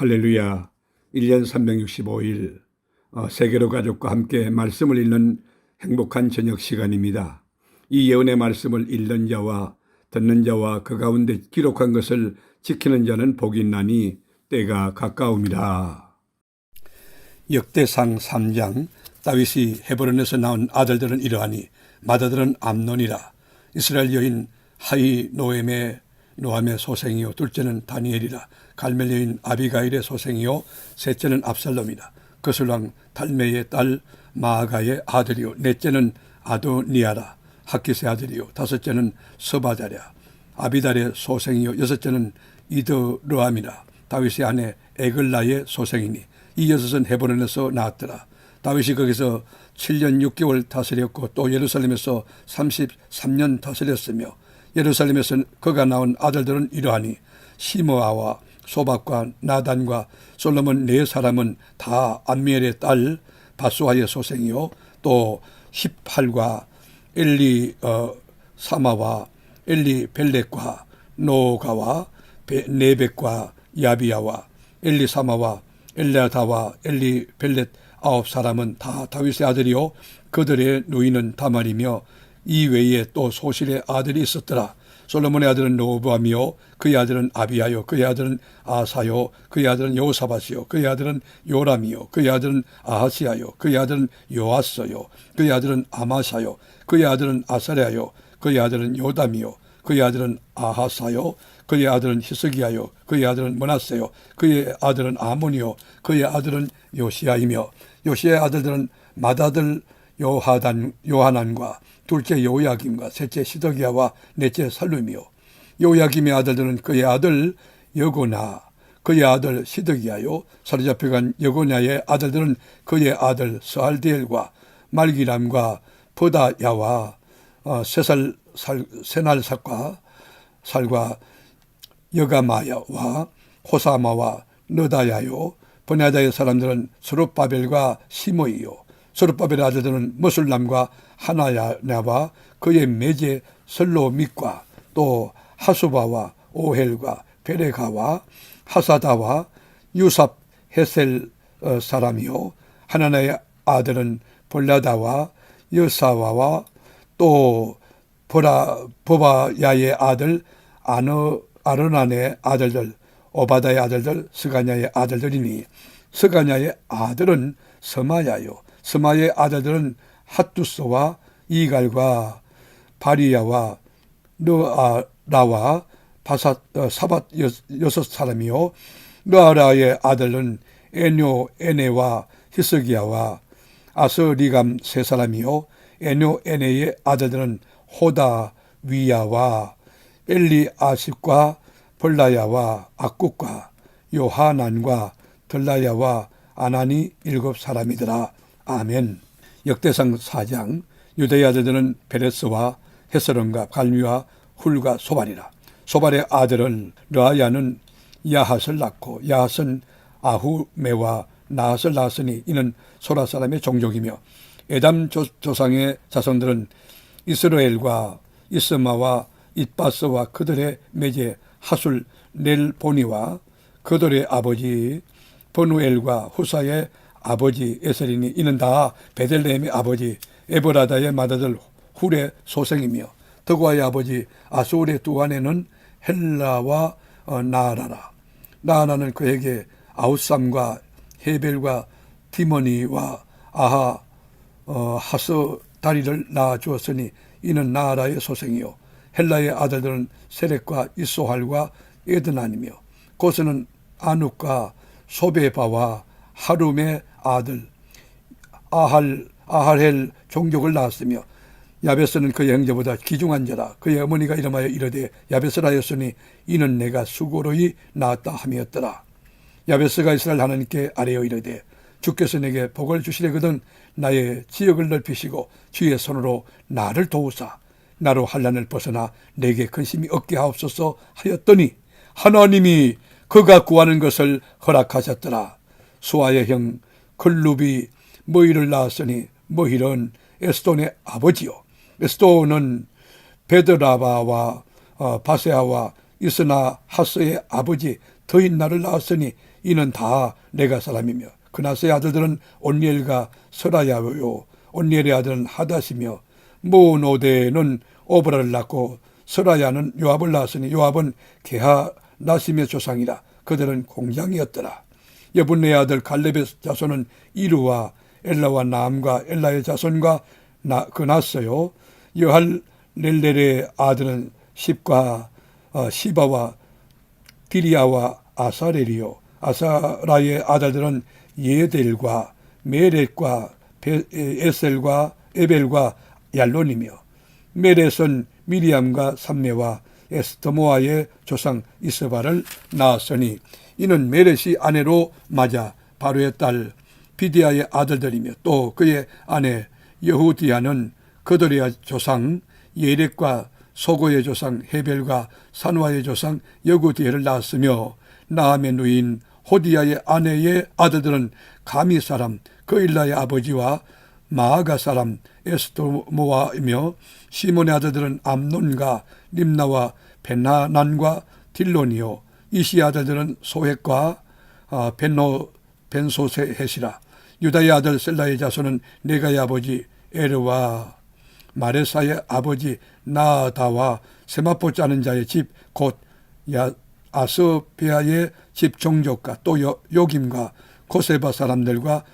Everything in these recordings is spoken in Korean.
할렐루야. 1년 365일 세계로 가족과 함께 말씀을 읽는 행복한 저녁 시간입니다. 이 예언의 말씀을 읽는 자와 듣는 자와 그 가운데 기록한 것을 지키는 자는 복이 있나니 때가 가까움이라. 역대상 3장. 다윗이 헤브론에서 낳은 아들들은 이러하니 맏아들은 암논이라. 이스라엘 여인 하이노엠의 소생이요 둘째는 다니엘이라. 갈멜 여인 아비가일의 소생이요 셋째는 압살롬이라. 거슬왕 달메의 딸 마아가의 아들이요 넷째는 아도니아라. 학깃의 아들이요 다섯째는 서바자랴. 아비달의 소생이요 여섯째는 이드르암이라. 다윗의 아내 에글라의 소생이니 이 여섯은 헤브론에서 낳았더라. 다윗이 거기서 7년 6개월 다스렸고 또 예루살렘에서 33년 다스렸으며 예루살렘에서 그가 낳은 아들들은 이러하니 시므아와 소박과 나단과 솔로몬 네 사람은 다 암미엘의 딸 바수아의 소생이요 또 18과 엘리 사마와 엘리 벨렉과 노가와 네벡과 야비야와 엘리 사마와 엘레아다와 엘리 벨렛 9사람은 다 다윗의 아들이요 그들의 누이는 다말이며 이 외에 또 소실의 아들이 있었더라. 솔로몬의 아들은 르호보암이요 그의 아들은 아비야요 그의 아들은 아사요 그의 아들은 여호사밧이요 그의 아들은 요람이요 그의 아들은 아하시야요 그의 아들은 요아스요 그의 아들은 아마샤요 그의 아들은 아사랴요 그의 아들은 요담이요 그의 아들은 아하사요 그의 아들은 히스기야요 그의 아들은 므낫세요 그의 아들은 아몬이요 그의 아들은 요시야이며 요시야의 아들들은 맏아들 요하난과 둘째 요야김과 셋째 시드기야와 넷째 살룸이요 요야김의 아들들은 그의 아들 여고나 그의 아들 시드기야요 사로잡혀간 여고냐의 아들들은 그의 아들 스알디엘과 말기람과 보다야와 세날삭과 살과 여가마야와 호사마와 느다야요 브냐다의 사람들은 스룹바벨과 시므이요 스룹바벨의 아들들은 머술람과 하나야냐와 그의 매제 설로믹과 또 하수바와 오헬과 베레가와 하사다와 유삽 헤셀 사람이요 하나나의 아들은 볼라다와 여사와와 또 보바야의 아들 아르난의 아들들 오바다의 아들들 스가냐의 아들들이니 스가냐의 아들은 스마야요 스마의 아들들은 핫두스와 이갈과 바리야와 느아라와 사밧 여섯 사람이요 느아라의 아들은 에뇨에네와 히스기야와 아스리감 세 사람이요 에뇨에네의 아들들은 호다위야와 엘리아십과 벌라야와 악국과 요하난과 들라야와 아나니 7사람이더라. 아멘. 역대상 4장. 유다의 아들들은 베레스와 헤스론과 갈미와 훌과 소발이라. 소발의 아들은 르아야는 야핫을 낳고 야핫은 아후메와 나핫을 낳았으니 이는 소라 사람의 종족이며 에담 조상의 자손들은 이스라엘과 이스마와 잇바스와 그들의 매제 하술 넬보니와 그들의 아버지 버누엘과 후사의 아버지 에셀이니 이는 다 베들레헴의 아버지 에브라다의 맏아들 훌의 소생이며 드고아의 아버지 아수르의 두 아내는 헬라와 나아라라. 나아라는 그에게 아웃삼과 헤벨과 디머니와 하스다리를 낳아주었으니 이는 나아라의 소생이요 헬라의 아들들은 세렉과 이소할과 에드난이며 고스는 아눅과 소베바와 하룸의 아들 아할헬 종족을 낳았으며 야베스는 그의 형제보다 귀중한 자라. 그의 어머니가 이름하여 이르되 야베스라였으니 이는 내가 수고로이 낳았다 함이었더라. 야베스가 이스라엘 하나님께 아뢰어 이르되 주께서 내게 복을 주시려거든 나의 지역을 넓히시고 주의 손으로 나를 도우사 나로 환난을 벗어나 내게 근심이 없게 하옵소서 하였더니 하나님이 그가 구하는 것을 허락하셨더라. 수아의 형 글룹이 머히를 낳았으니 머힐은 에스돈의 아버지요 에스돈은 베드라바와 바세아와 이스나 하스의 아버지 더인나를 낳았으니 이는 다 레가 사람이며 그나스의 아들들은 온니엘과 서라야요 온니엘의 아들은 하닷이며 모노데는 오브라를 낳고 서라야는 요압을 낳았으니 요압은 게하나심의 조상이라. 그들은 공장이었더라. 여분네의 아들 갈렙의 자손은 이루와 엘라와 나암과 엘라의 자손과 그나스요. 여할렐렐의 아들은 십과 시바와 디리아와 아사렐이요. 아사라의 아들들은 예델과 메렛과 에셀과 에벨과 얄론이며 메렛은 미리암과 삼메와 에스더모아의 조상 이스바를 낳았으니 이는 메렛이 아내로 맞아 바로의 딸 비디아의 아들들이며 또 그의 아내 여후디아는 그들의 조상 예렉과 소고의 조상 헤벨과 산화의 조상 여구디엘을 낳았으며 나함의 누인 호디아의 아내의 아들들은 가미 사람 그일라의 아버지와 마아가 사람 에스도모아이며 시몬의 아들들은 암논과 림나와 벤하난과 딜론이요. 이시의 아들들은 소헷과 벤소셋이라. 유다의 아들 셀라의 자손은 네가의 아버지 에르와 마레사의 아버지 나다와 세마포 짜는 자의 집 곧 아스베아의 집 종족과 또 요김과 고세바 사람들과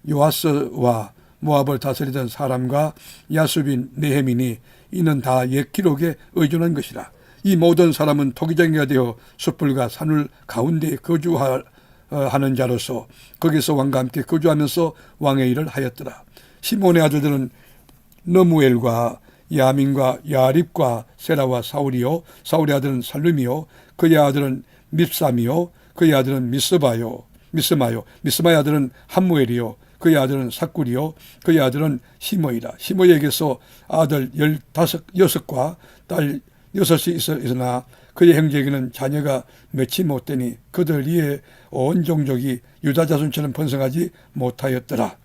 요아스와 모압을 다스리던 사람과 야수빈 네헤민이 이는 다 옛 기록에 의존한 것이라. 이 모든 사람은 토기장이가 되어 숯불과 산울 가운데 거주하는 자로서 거기서 왕과 함께 거주하면서 왕의 일을 하였더라. 시몬의 아들들은 너무엘과 야민과 야립과 세라와 사울이요. 사울의 아들은 살룸이요. 그의 아들은 밉삼이요. 그의 아들은 미스마요. 미스마의 아들은 함무엘이요. 그의 아들은 삭굴이요. 그의 아들은 시모이라. 시모에게서 아들 16과 딸 6이 있으나 그의 형제에게는 자녀가 맺지 못되니 그들 위에 온 종족이 유다 자손처럼 번성하지 못하였더라.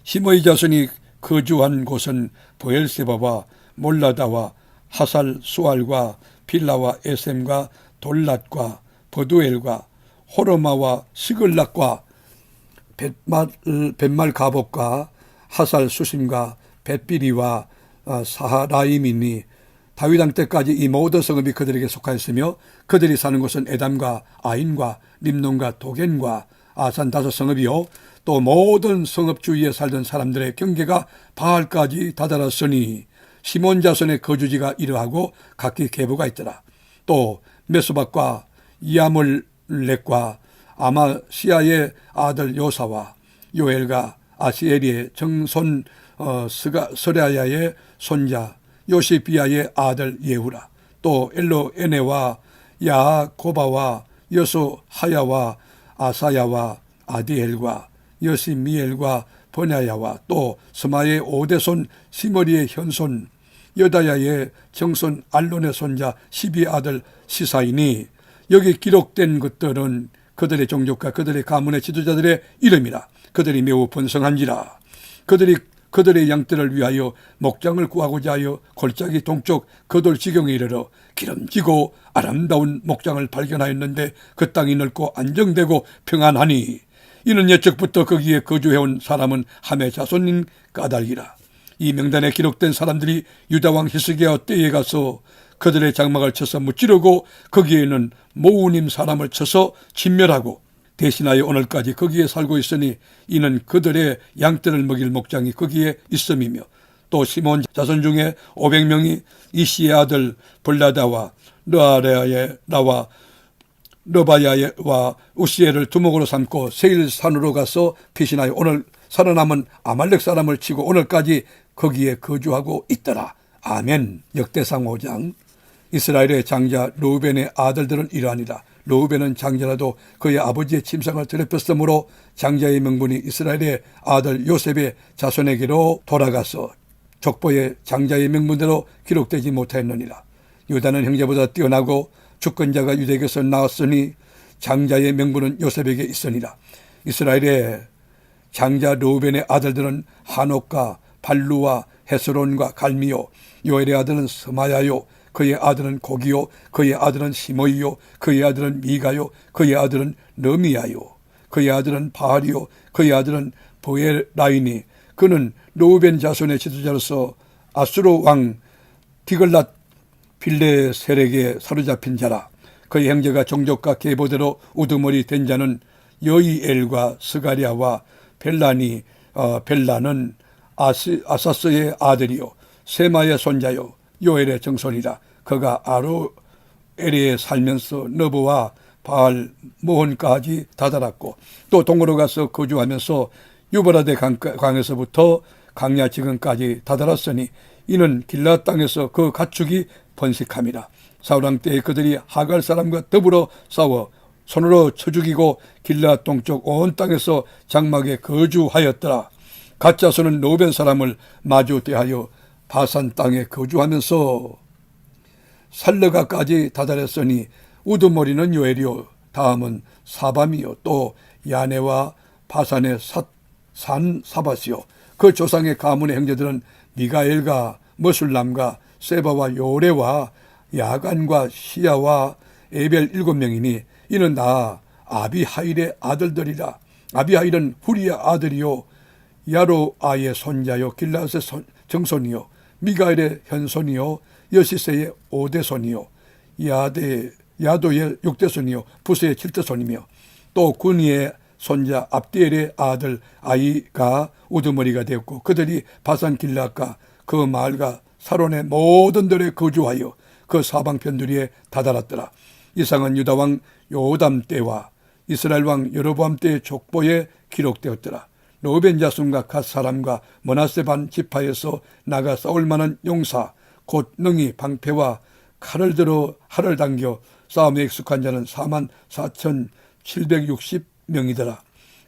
시모의 자손이 거주한 곳은 보엘세바와 몰라다와 하살 수알과 빌라와 에셈과 돌랏과 버두엘과 호르마와 시글락과 벳말 가복과 하살 수심과 벳비리와 사하라임이니 다윗 왕 때까지 이 모든 성읍이 그들에게 속하였으며 그들이 사는 곳은 에담과 아인과 림논과 도겐과 아산 5성읍이요. 또 모든 성읍 주위에 살던 사람들의 경계가 바알까지 다다랐으니 시몬 자손의 거주지가 이러하고 각기 계보가 있더라. 또 메소박과 이아몰렉과 아마시아의 아들 요사와 요엘과 아시엘의 정손 스라야의 손자 요시비아의 아들 예후라. 또 엘로에네와 야고바와 여수하야와 아사야와 아디엘과 여시미엘과 버냐야와 또 스마의 5대손 시머리의 현손 여다야의 정손 알론의 손자 시비의 아들 시사이니 여기 기록된 것들은 그들의 종족과 그들의 가문의 지도자들의 이름이라. 그들이 매우 번성한지라. 그들의 양떼를 위하여 목장을 구하고자 하여 골짜기 동쪽 그돌 지경에 이르러 기름지고 아름다운 목장을 발견하였는데 그 땅이 넓고 안정되고 평안하니 이는 옛적부터 거기에 거주해온 사람은 함의 자손인 까닭이라. 이 명단에 기록된 사람들이 유다왕 히스기야 때에 가서 그들의 장막을 쳐서 무찌르고 거기에는 모우님 사람을 쳐서 진멸하고 대신하여 오늘까지 거기에 살고 있으니 이는 그들의 양떼를 먹일 목장이 거기에 있음이며 또 시몬 자손 중에 500명이 이시의 아들 블라다와 르아레아의 나와 너바야와 우시엘을 두목으로 삼고 세일산으로 가서 피신하여 오늘 살아남은 아말렉 사람을 치고 오늘까지 거기에 거주하고 있더라. 아멘. 역대상 5장. 이스라엘의 장자 르우벤의 아들들은 이러하니라. 르우벤은 장자라도 그의 아버지의 침상을 더럽혔으므로 장자의 명분이 이스라엘의 아들 요셉의 자손에게로 돌아가서 족보의 장자의 명분대로 기록되지 못하였느니라. 유다는 형제보다 뛰어나고 주권자가 유대에게서 나왔으니 장자의 명분은 요셉에게 있으니라. 이스라엘의 장자 르우벤의 아들들은 한옥과 발루와 헤스론과 갈미요. 요엘의 아들은 스마야요. 그의 아들은 고기요 그의 아들은 시므이요 그의 아들은 미가요 그의 아들은 너미야요 그의 아들은 바알이요 그의 아들은 보엘라이니 그는 르우벤 자손의 지도자로서 아수르 왕 디글랏 빌레셀에게 사로잡힌 자라. 그의 형제가 종족과 계보대로 우두머리 된 자는 여이엘과 스가랴와 벨라니 벨라는 아사스의 아들이요 세마의 손자요 요엘의 정손이라. 그가 아로엘에 살면서 너브와 바알 모혼까지 다다랐고 또 동으로 가서 거주하면서 유브라데 강에서부터 강야 지근까지 다다랐으니 이는 길앗 땅에서 그 가축이 번식함이라. 사울왕 때에 그들이 하갈 사람과 더불어 싸워 손으로 쳐 죽이고 길앗 동쪽 온 땅에서 장막에 거주하였더라. 갓 자손은 르우벤 사람을 마주 대하여 바산 땅에 거주하면서 살르가까지 다다랐으니 우두머리는 요엘이요 다음은 사밤이요 또 야네와 바산의 산 사바시요 그 조상의 가문의 형제들은 미가엘과 머술람과 세바와 요레와 야간과 시야와 에벨 7명이니 이는 다 아비하일의 아들들이라. 아비하일은 후리의 아들이요 야로아의 손자요 길앗의 정손이요 미가엘의 현손이요 여시세의 5대손이요 야도의 6대손이요 부스의 7대손이며 또 군이의 손자 압디엘의 아들 아이가 우두머리가 되었고 그들이 바산 길앗과 그 마을과 사론의 모든 들에 거주하여 그 사방편두리에 다다랐더라. 이상은 유다왕 요담 때와 이스라엘 왕 여로보암 때의 족보에 기록되었더라. 르우벤 자손과 갓 사람과 므낫세 반 지파에서 나가 싸울 만한 용사 곧 능히 방패와 칼을 들어 활을 당겨 싸움에 익숙한 자는 44,760명이더라.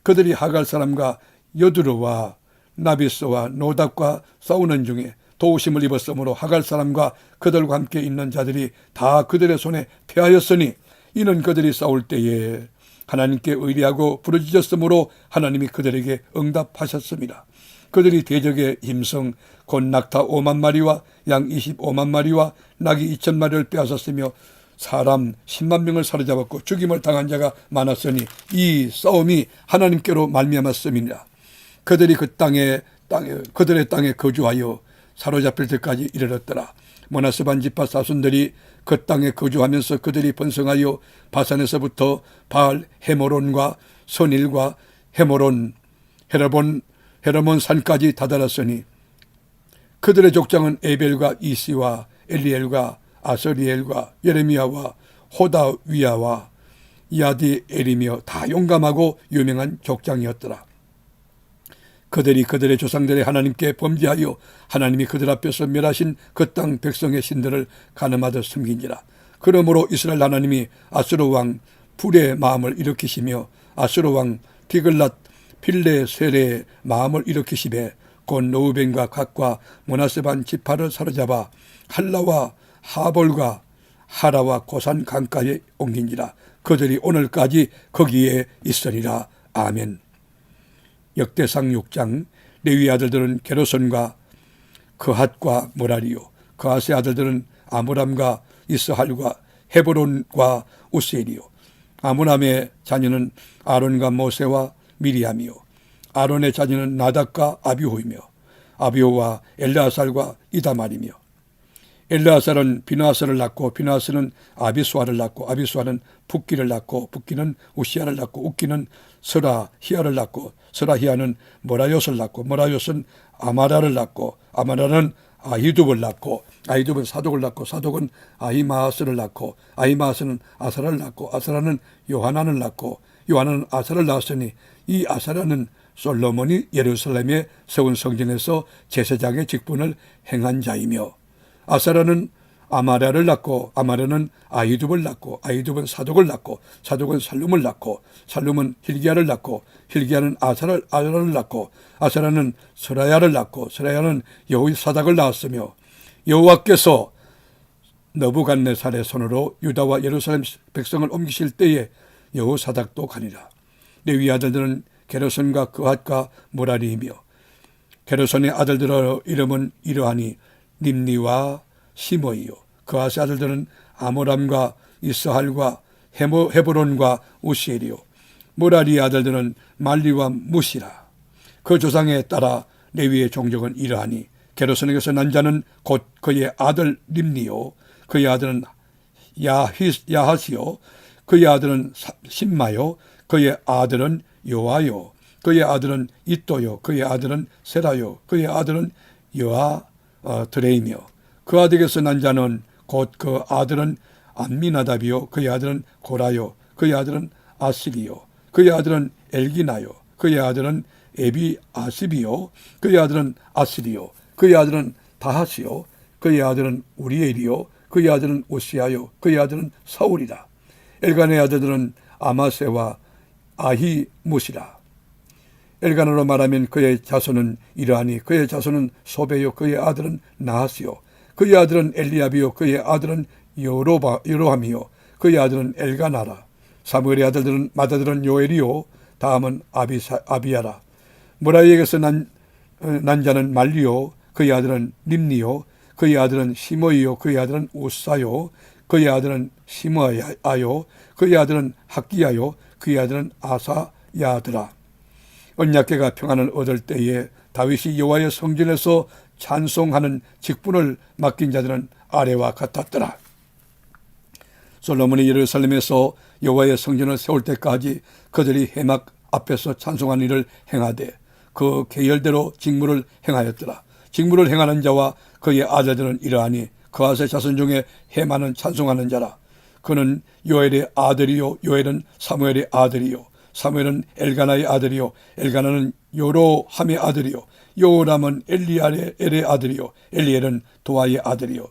그들이 하갈 사람과 여두르와 나비스와 노답과 싸우는 중에 도우심을 입었으므로 하갈 사람과 그들과 함께 있는 자들이 다 그들의 손에 패하였으니 이는 그들이 싸울 때에 하나님께 의리하고 부르짖었으므로 하나님이 그들에게 응답하셨습니다. 그들이 대적에 힘성 곧 낙타 5만 마리와 양 25만 마리와 낙이 2천 마리를 빼앗았으며 사람 10만 명을 사로잡았고 죽임을 당한 자가 많았으니 이 싸움이 하나님께로 말미암았음이니라. 그들이 그들의 땅에 거주하여 사로잡힐 때까지 이르렀더라. 므낫세 반 지파 사손들이 그 땅에 거주하면서 그들이 번성하여 바산에서부터 바알 헤모론과 선일과 헤르몬 산까지 다다랐으니 그들의 족장은 에벨과 이시와 엘리엘과 아서리엘과 예레미야와 호다위야와 야디엘이며 다 용감하고 유명한 족장이었더라. 그들이 그들의 조상들의 하나님께 범죄하여 하나님이 그들 앞에서 멸하신 그 땅 백성의 신들을 가늠하듯 숨긴지라. 그러므로 이스라엘 하나님이 아수르 왕 불의 마음을 일으키시며 아수르 왕 디글랏 필레셀의 마음을 일으키시되 곧 르우벤과 갓과 므낫세 반 지파를 사로잡아 할라와 하볼과 하라와 고산 강가에 옮긴지라. 그들이 오늘까지 거기에 있으리라. 아멘. 역대상 6장. 레위 아들들은 게르손과 그핫과 므라리요 그핫의 아들들은 아므람과 이스할과 헤브론과 우셀이요 아므람의 자녀는 아론과 모세와 미리암이요 아론의 자녀는 나답과 아비후이며 아비후와 엘르아살과 이다말이며 엘르아살은 비나스를 낳고 비나스는 아비수아를 낳고 아비수아는 붓기를 낳고 붓기는 우시아를 낳고 웃기는 스라히아를 낳고 스라히아는 모라요스를 낳고 모라요스는 아마라를 낳고 아마라는 아히둡을 낳고 아히둡은 사독을 낳고 사독은 아히마아스를 낳고 아히마아스는 아사라를 낳고 아사라는 요하난을 낳고 요하난은 아사를 낳았으니 이 아사라는 솔로몬이 예루살렘에 세운 성전에서 제사장의 직분을 행한 자이며 아사라는 아마랴를 낳고 아마랴는 아히둡을 낳고 아히둡은 사독을 낳고 사독은 살룸을 낳고 살룸은 hil기야를 낳고 hil기야는 아사라를 낳고 아사라는 스라야를 낳고 스라야는 여호사닥을 낳았으며 여호와께서 느부갓네살의 손으로 유다와 예루살렘 백성을 옮기실 때에 여호사닥도 가니라. 레위 아들들은 게르손과 그핫과 므라리이며 게르손의 아들들의 이름은 이러하니 님니와 시므이요 그아스의 아들들은 아모람과 이스할과 헤브론과 우시엘이요 무라리의 아들들은 말리와 무시라. 그 조상에 따라 레위의 종족은 이러하니 게르손에게서 난 자는 곧 그의 아들 림니요 그의 아들은 야하시요 그의 아들은 심마요 그의 아들은 요아요 그의 아들은 이또요 그의 아들은 세라요 그의 아들은 드레이며 그 아들에게서 난 자는 곧 그 아들은 암미나답이요 그의 아들은 고라요 그의 아들은 아스리요 그의 아들은 엘기나요 그의 아들은 에비아스비요 그의 아들은 아스리요 그의 아들은 다하시요 그의 아들은 우리엘이요 그의 아들은 오시아요 그의 아들은 사울이라. 엘간의 아들들은 아마세와 아히무시라. 엘간으로 말하면 그의 자손은 이러하니 그의 자손은 소베요 그의 아들은 나하시요 그의 아들은 엘리압이요 그의 아들은 여로함이요 그의 아들은 엘가나라. 사무엘의 아들들은 맏아들은 요엘이요 다음은 아비야라. 무라이에게서 난 자는 말리요 그의 아들은 림니요 그의 아들은 시므이요 그의 아들은 우사요 그의 아들은 시므아요 그의 아들은 학기야요 그의 아들은 아사야드라. 언약궤가 평안을 얻을 때에 다윗이 여호와의 성전에서 찬송하는 직분을 맡긴 자들은 아래와 같았더라. 솔로몬이 예루살렘에서 여호와의 성전을 세울 때까지 그들이 회막 앞에서 찬송하는 일을 행하되 그 계열대로 직무를 행하였더라. 직무를 행하는 자와 그의 아들들은 이러하니 그아스의 자손 중에 헤만은 찬송하는 자라. 그는 요엘의 아들이요 요엘은 사무엘의 아들이요 사무엘은 엘가나의 아들이요 엘가나는 요로함의 아들이요 요람은 엘리엘의 아들이요 엘리엘은 도아의 아들이요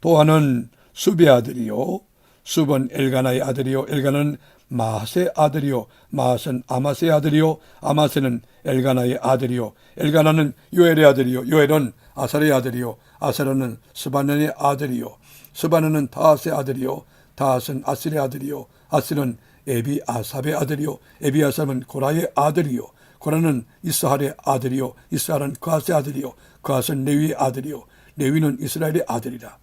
도아는 숲의 아들이요 숲은 엘가나의 아들이요 엘가나는 마하스의 아들이요 마하스는 아마스의 아들이요 아마스는 엘가나의 아들이요 엘가나는 요엘의 아들이요 요엘은 아살의 아들이요 아살은 스바는의 아들이요 스바는은 다하스의 아들이요 다하스는 아슬의 아들이요 아슬은 에비아삽의 아들이요 에비아삽은 고라의 아들이요 고라는 이스할의 아들이요 이스할은 그아스의 아들이요 그아스는 레위의 아들이요 레위는 이스라엘의 아들이라.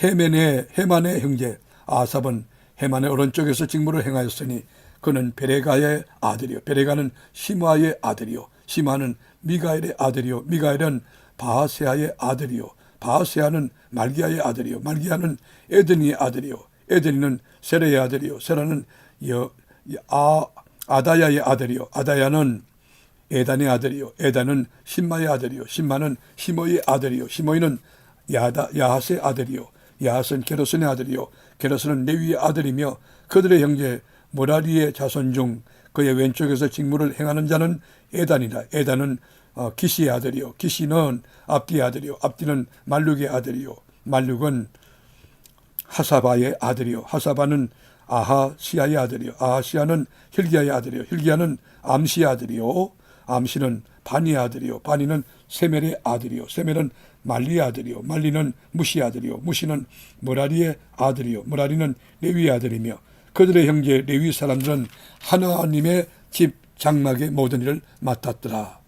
헤만의 형제 아삽은 헤만의 오른쪽에서 직무를 행하였으니 그는 베레가의 아들이요 베레가는 시므아의 아들이요 시므아는 미가엘의 아들이요 미가엘은 바하세아의 아들이요 바하세아는 말기야의 아들이요 말기야는 에드니의 아들이요 에드니는 세라의 아들이요 세라는 아다야의 아들이요 아다야는 에단의 아들이요 에단은 심마의 아들이요 심마는 시므이의 아들이요 시므이는 야하스의 아들이요 야하스는 게르손의 아들이요 게르손은 레위의 아들이며 그들의 형제 모라리의 자손 중 그의 왼쪽에서 직무를 행하는 자는 에단이라. 에단은 기시의 아들이요 기시는 압디의 아들이요 압디는 말룩의 아들이요 말룩은 하사바의 아들이요 하사바는 아하시아의 아들이요 아하시아는 힐기야의 아들이요 힐기야는 암시의 아들이요 암시는 바니의 아들이요 바니는 세멜의 아들이요 세멜은 말리의 아들이요 말리는 무시의 아들이요 무시는 무라리의 아들이요 무라리는 레위의 아들이며 그들의 형제 레위 사람들은 하나님의 집 장막의 모든 일을 맡았더라.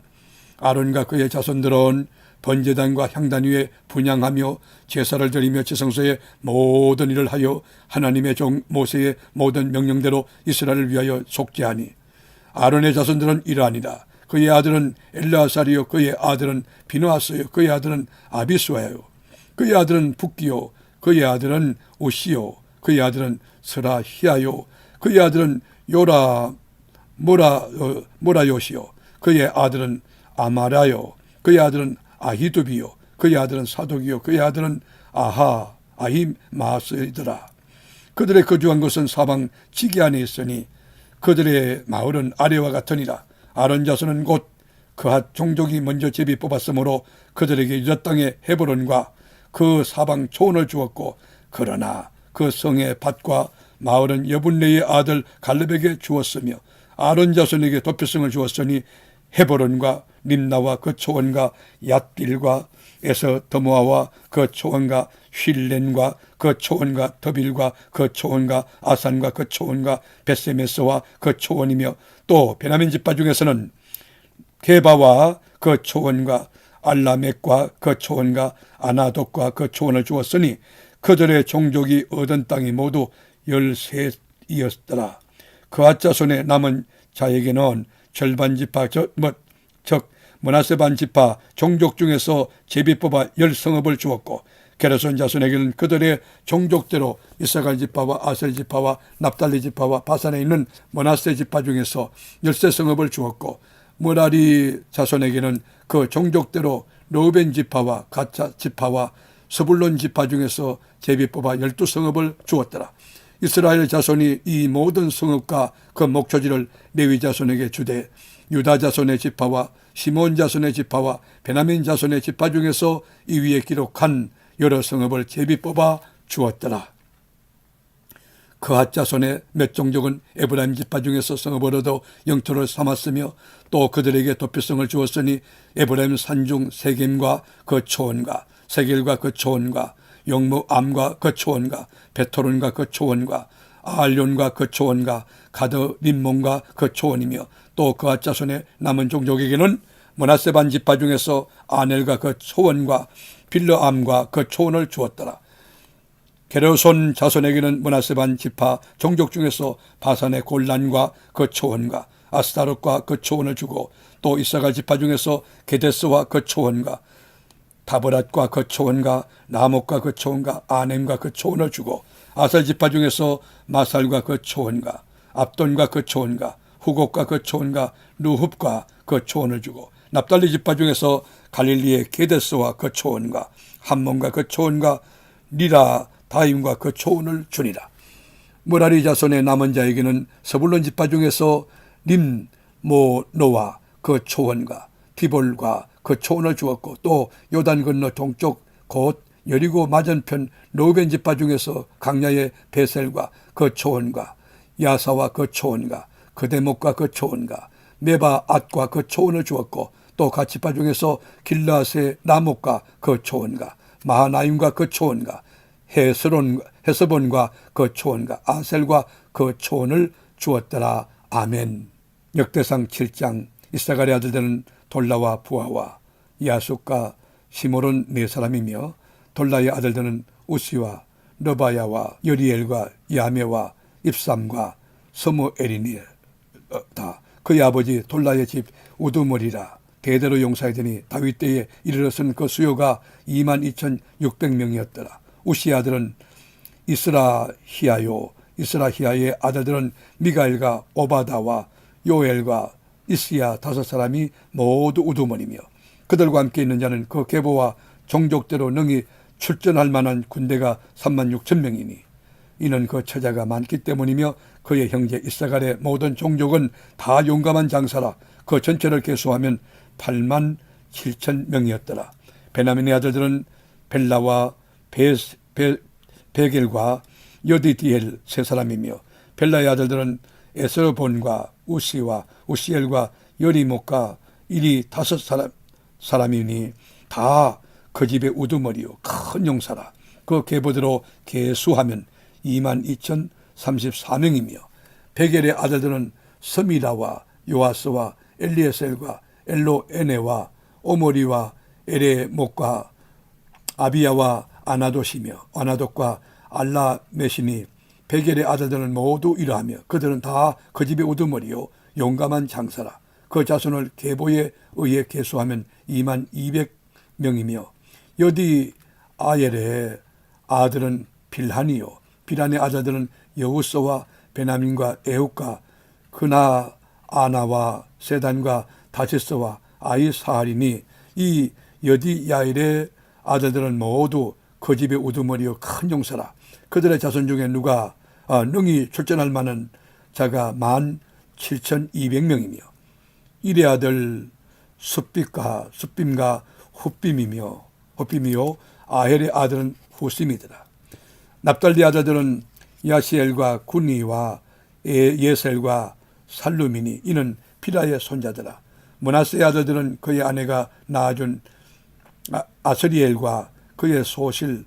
아론과 그의 자손들은 번제단과 향단 위에 분향하며 제사를 드리며 지성소의 모든 일을 하여 하나님의 종 모세의 모든 명령대로 이스라엘을 위하여 속죄하니 아론의 자손들은 이러하니라. 그의 아들은 엘르아살이요 그의 아들은 비누아스요 그의 아들은 아비수아요 그의 아들은 붓기요 그의 아들은 우시요 그의 아들은 스라히아요 그의 아들은 모라요시요 그의 아들은 아마라요 그의 아들은 아히두비요 그의 아들은 사독이요 그의 아들은 아히마스이더라. 그들의 거주한 곳은 사방 지기 안에 있으니 그들의 마을은 아래와 같으니라. 아론 자손은 곧 그핫 종족이 먼저 제비 뽑았으므로 그들에게 유다 땅의 헤브론과 그 사방 초원을 주었고 그러나 그 성의 밭과 마을은 여분네의 아들 갈렙에게 주었으며 아론 자손에게 도표성을 주었으니 헤브론과 림나와 그 초원과 얏길과 에서더모아와 그 초원과 쉴렌과 그 초원과 더빌과 그 초원과 아산과 그 초원과 벳세메스와 그 초원이며 또 베냐민 지파 중에서는 게바와 그 초원과 알라멕과 그 초원과 아나독과 그 초원을 주었으니 그들의 종족이 얻은 땅이 모두 13이었더라. 그앗 자손의 남은 자에게는 절반 지파 즉 므낫세 반 지파 종족 중에서 제비 뽑아 10성읍을 주었고, 게르손 자손에게는 그들의 종족대로 이사갈 지파와 아셀 지파와 납달리 지파와 바산에 있는 므낫세 지파 중에서 13성읍을 주었고, 므라리 자손에게는 그 종족대로 르우벤 지파와 갓 지파와 스불론 지파 중에서 제비 뽑아 12성읍을 주었더라. 이스라엘 자손이 이 모든 성읍과 그 목초지를 레위 자손에게 주되, 유다 자손의 지파와 시몬 자손의 지파와 베냐민 자손의 지파 중에서 이 위에 기록한 여러 성읍을 제비 뽑아 주었더라. 그앗 자손의 몇 종족은 에브라임 지파 중에서 성읍을 얻어 영토를 삼았으며, 또 그들에게 도피성을 주었으니 에브라임 산중 세겜과 그 초원과 세겔과 그 초원과 용무 암과 그 초원과 베토론과 그 초원과 아알론과 그 초원과 가드 림몬과 그 초원이며, 또 그앗 자손의 남은 종족에게는 므낫세 반 지파 중에서 아넬과 그 초원과 빌르암과 그 초원을 주었더라. 게르손 자손에게는 므낫세 반 지파 종족 중에서 바산의 골란과 그 초원과 아스타롯과 그 초원을 주고, 또 이사갈 지파 중에서 게데스와 그 초원과 다브랏과 그 초원과 나목과 그 초원과 아넴과 그 초원을 주고, 아셀 지파 중에서 마살과 그 초원과 압돈과 그 초원과 후곡과 그 초원과 루흡과 그 초원을 주고, 납달리 지파 중에서 갈릴리의 게데스와 그 초원과 함몬과 그 초원과 리라 다임과 그 초원을 주니라. 므라리 자손의 남은 자에게는 스불론 지파 중에서 림모노와 그 초원과 디볼과 그 초원을 주었고, 또 요단 건너 동쪽 곧 여리고 맞은편 르우벤 지파 중에서 강야의 베셀과 그 초원과 야사와 그 초원과 그대목과 그 초원과 메바앗과 그 초원을 주었고, 또 갓 지파 중에서 길라스의 나목과 그 초원과 마하나임과 그 초원과 헤스본과 그 초원과 아셀과 그 초원을 주었더라. 아멘. 역대상 7장. 이사갈의 아들들은 돌라와 부하와 야숫과 시므론 네 사람이며, 돌라의 아들들은 우시와 르바야와 여리엘과 야메와 입삼과 스무엘이니 다 그의 아버지 돌라의 집 우두머리라. 대대로 용사이더니 다윗 때에 이르렀은 그 수요가 22,600명이었더라. 우시의 아들은 이스라히야요. 이스라히야의 아들들은 미가엘과 오바다와 요엘과 이스야 5사람이 모두 우두머리며, 그들과 함께 있는 자는 그 계보와 종족대로 능히 출전할 만한 군대가 36,000명이니, 이는 그 처자가 많기 때문이며, 그의 형제 이사갈의 모든 종족은 다 용감한 장사라. 그 전체를 계수하면 87,000명이었더라. 베냐민의 아들들은 벨라와 베겔과 여디디엘 3사람이며, 벨라의 아들들은 에스본과 우시와 우시엘과 여리목과 이리 5사람이니 다 그 집의 우두머리요 큰 용사라. 그 계보대로 계수하면 22,034명이며, 베겔의 아들들은 스미라와 요아스와 엘리에셀과 엘로에네와 오모리와 에레목과 아비야와 아나돗이며, 아나돗과 알라메시니, 베겔의 아들들은 모두 이러하며, 그들은 다 그 집의 우두머리요 용감한 장사라. 그 자손을 계보에 의해 계수하면 22,000명이며, 여디 아엘의 아들은 빌한이요, 빌한의 아들들은 여우스와 베냐민과 에욱과 그나아나와 세단과 다시스와 아이사할이니, 이 여디야엘의 아들들은 모두 그 집의 우두머리요 큰 용사라. 그들의 자손 중에 누가 능히 출전할 만한 자가 17,200명이며, 이레 아들 숫빔과 후빔이요 아헬의 아들은 후심이더라. 납달리 아들들은 야시엘과 구니와 예셀과 살루미니, 이는 피라의 손자더라. 므낫세의 아들들은 그의 아내가 낳아준 아스리엘과 그의 소실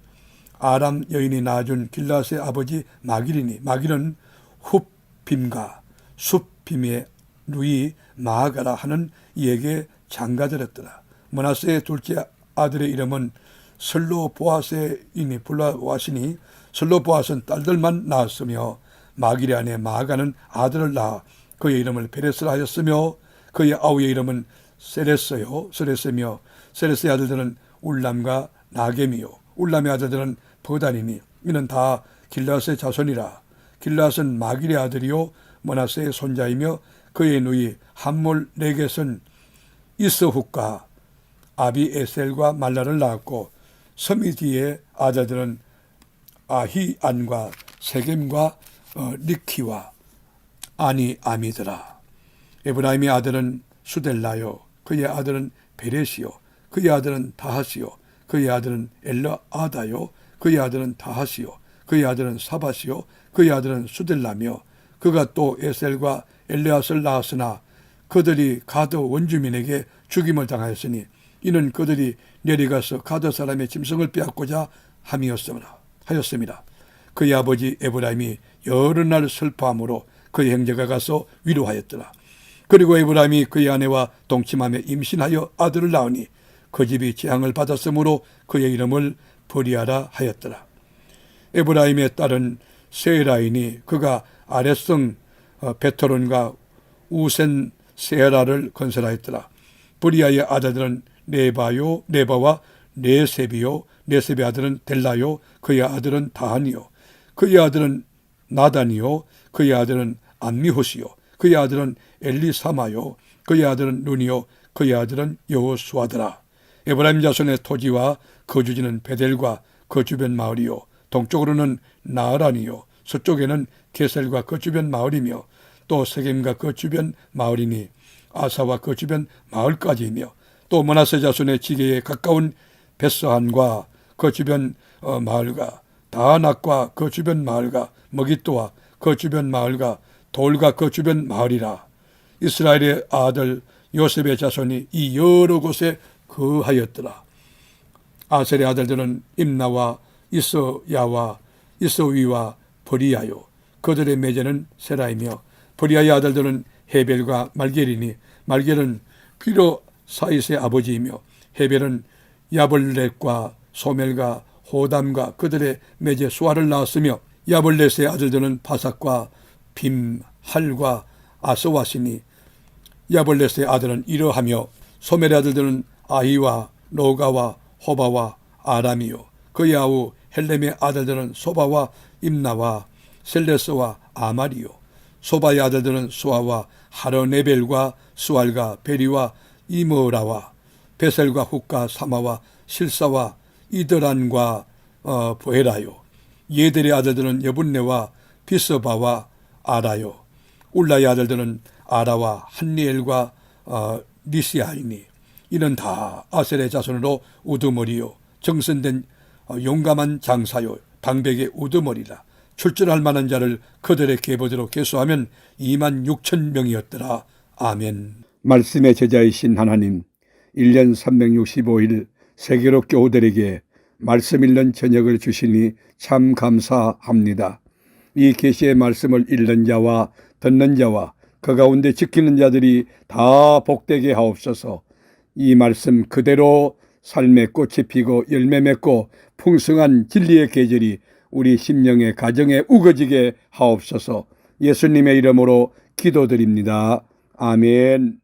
아람 여인이 낳아준 길라스의 아버지 마길이니, 마길은 훗빔과 숫빔의 누이 마아가라 하는 이에게 장가들었더라. 므낫세의 둘째 아들의 이름은 슬로보아스인이 불러와시니 슬로보아스는 딸들만 낳았으며 마길의 아내 마아가는 아들을 낳아 그의 이름을 베레스라 하였으며 그의 아우의 이름은 세레스며 세레스의 아들들은 울람과 나겜이요 울람의 아들들은 버단이니 이는 다 길르앗의 자손이라. 길르앗은 마길의 아들이요 므낫세의 손자이며 그의 누이 함몰레겟은 이스훅과 아비에셀과 말라를 낳았고 서미디의 아들들은 아히안과 세겜과 리키와 아니아미더라. 에브라임의 아들은 수델라요 그의 아들은 베레시요 그의 아들은 다하시요 그의 아들은 엘르아다요 그의 아들은 다하시요 그의 아들은 사바시요 그의 아들은 수델라며 그가 또 에셀과 엘레앗을 낳았으나 그들이 가드 원주민에게 죽임을 당하였으니 이는 그들이 내려가서 가드 사람의 짐승을 빼앗고자 하였습니다. 그의 아버지 에브라임이 여러 날 슬퍼함으로 그의 형제가 가서 위로하였더라. 그리고 에브라임이 그의 아내와 동침하며 임신하여 아들을 낳으니 그 집이 재앙을 받았으므로 그의 이름을 브리아라 하였더라. 에브라임의 딸은 세라이니 그가 아랫성 베토론과 우센 세라를 건설하였더라. 브리아의 아들들은 네바와 네셉이요 네셉의 아들은 델라요 그의 아들은 다하니요 그의 아들은 나단이요 그의 아들은 암미호시요 그의 아들은 엘리사마요 그의 아들은 눈이요 그의 아들은 여호수아더라. 에브라임 자손의 토지와 거주지는 베델과 그 주변 마을이요 동쪽으로는 나아란이요 서쪽에는 게셀과 그 주변 마을이며 또 세겜과 그 주변 마을이니 아사와 그 주변 마을까지이며 또 므낫세 자손의 지게에 가까운 베스한과 그 주변 마을과 다낙과 그 주변 마을과 머깃도와 그 주변 마을과 돌과 그 주변 마을이라. 이스라엘의 아들 요셉의 자손이 이 여러 곳에 거하였더라. 아셀의 아들들은 임나와 이스야와 이스위와 브리아요 그들의 매제는 세라이며 브리아의 아들들은 헤벨과 말겔이니 말겔은 피로 사이스의 아버지이며 헤벨은 야벌렛과 소멜과 호담과 그들의 매제 수아를 낳았으며 야벌렛의 아들들은 바삭과 빔할과 아스와시니 야벌렛의 아들은 이러하며 소멜의 아들들은 아히와 노가와 호바와 아람이요 그의 아우 헬렘의 아들들은 소바와 임나와 셀레스와 아말이요 소바의 아들들은 수아와 하르네벨과 수알과 베리와 이므라와 베셀과 훅과 사마와 실사와 이드란과 보헤라요 예델의 아들들은 여분네와 비스바와 아라요 울라의 아들들은 아라와 한니엘과 니시아이니 이는 다 아셀의 자손으로 우두머리요 정선된 용감한 장사요 방백의 우두머리라. 출전할 만한 자를 그들의 계보대로 계수하면 26,000명이었더라. 아멘. 말씀의 제자이신 하나님, 1년 365일 세계로 교우들에게 말씀 읽는 저녁을 주시니 참 감사합니다. 이 계시의 말씀을 읽는 자와 듣는 자와 그 가운데 지키는 자들이 다 복되게 하옵소서. 이 말씀 그대로 삶의 꽃이 피고 열매 맺고 풍성한 진리의 계절이 우리 심령의 가정에 우거지게 하옵소서. 예수님의 이름으로 기도드립니다. 아멘.